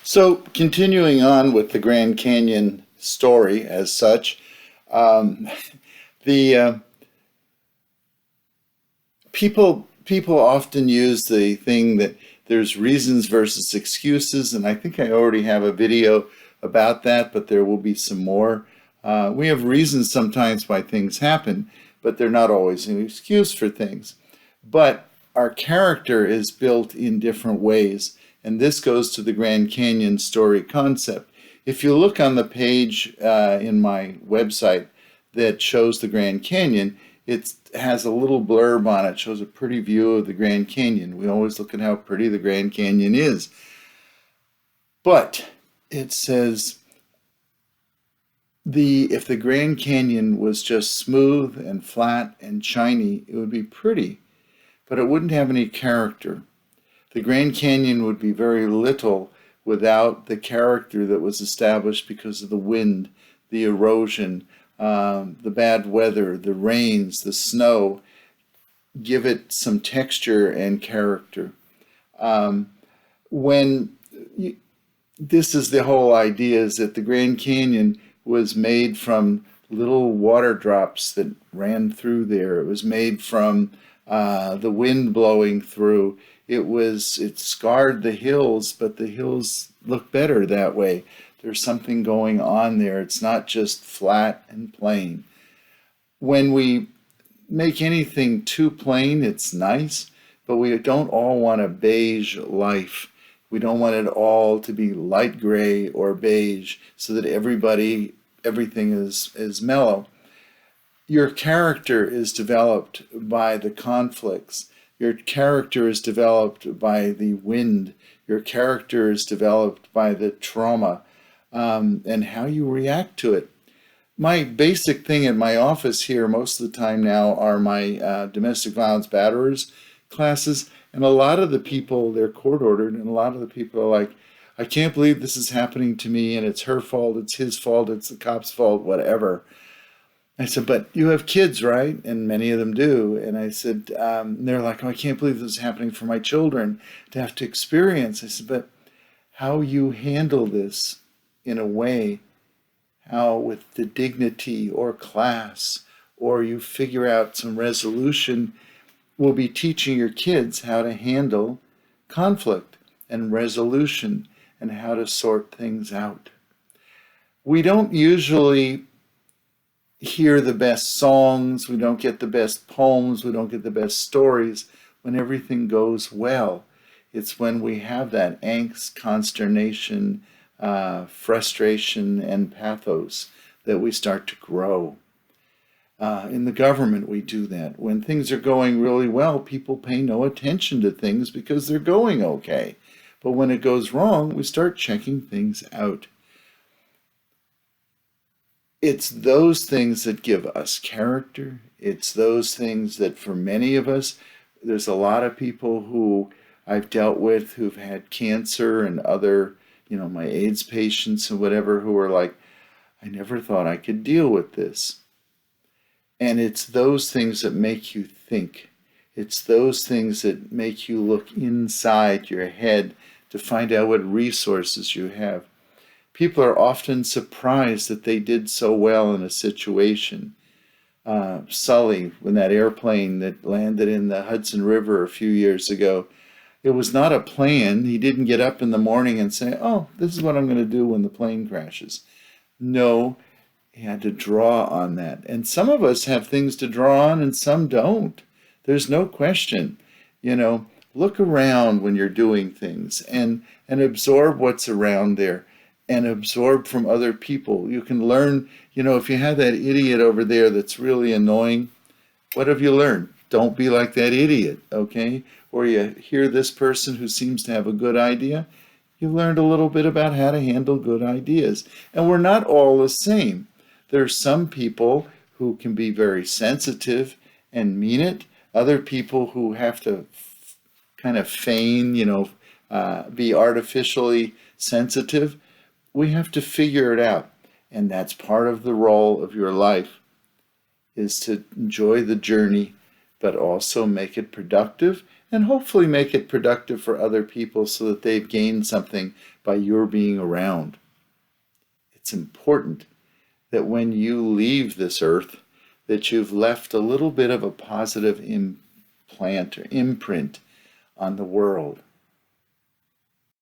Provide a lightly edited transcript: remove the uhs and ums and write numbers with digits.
So, continuing on with the Grand Canyon story as such, um, the people often use the thing that there's reasons versus excuses, and I think I already have a video about that, but there will be some more. We have reasons sometimes why things happen, but they're not always an excuse for things. But our character is built in different ways, and this goes to the Grand Canyon story concept. If you look on the page in my website that shows the Grand Canyon, it has a little blurb on it, shows a pretty view of the Grand Canyon. We always look at how pretty the Grand Canyon is. But it says if the Grand Canyon was just smooth and flat and shiny, it would be pretty, but it wouldn't have any character. The Grand Canyon would be very little without the character that was established because of the wind, the erosion, the bad weather, the rains, the snow. Give it some texture and character. When this is the whole idea, is that the Grand Canyon was made from little water drops that ran through there. It was made from the wind blowing through. It scarred the hills, but the hills look better that way. There's something going on there. It's not just flat and plain. When we make anything too plain, it's nice, but we don't all want a beige life. We don't want it all to be light gray or beige so that everything is mellow. Your character is developed by the conflicts. Your character is developed by the wind. Your character is developed by the trauma and how you react to it. My basic thing in my office here most of the time now are my domestic violence batterers classes. And a lot of the people, they're court ordered, and a lot of the people are like, I can't believe this is happening to me, and it's her fault, it's his fault, it's the cop's fault, whatever. I said, but you have kids, right? And many of them do. And I said, they're like, oh, I can't believe this is happening for my children to have to experience. I said, but how you handle this in a way, how with the dignity or class, or you figure out some resolution, will be teaching your kids how to handle conflict and resolution and how to sort things out. We don't usually hear the best songs, we don't get the best poems, we don't get the best stories when everything goes well. It's when we have that angst, consternation, frustration, and pathos that we start to grow. In the government, we do that. When things are going really well, people pay no attention to things because they're going okay. But when it goes wrong, we start checking things out. It's those things that give us character. It's those things that for many of us, there's a lot of people who I've dealt with who've had cancer and other, my AIDS patients and whatever, who are like, I never thought I could deal with this. And it's those things that make you think. It's those things that make you look inside your head to find out what resources you have. People are often surprised that they did so well in a situation. Sully, when that airplane that landed in the Hudson River a few years ago, it was not a plan. He didn't get up in the morning and say, oh, this is what I'm going to do when the plane crashes. No, he had to draw on that. And some of us have things to draw on and some don't. There's no question. Look around when you're doing things and absorb what's around there and absorb from other people. You can learn, if you have that idiot over there that's really annoying, what have you learned? Don't be like that idiot, okay? Or you hear this person who seems to have a good idea, you learned a little bit about how to handle good ideas. And we're not all the same. There's some people who can be very sensitive and mean it. Other people who have to kind of feign, be artificially sensitive. We have to figure it out. And that's part of the role of your life, is to enjoy the journey, but also make it productive and hopefully make it productive for other people so that they've gained something by your being around. It's important that when you leave this earth, that you've left a little bit of a positive implant or imprint on the world.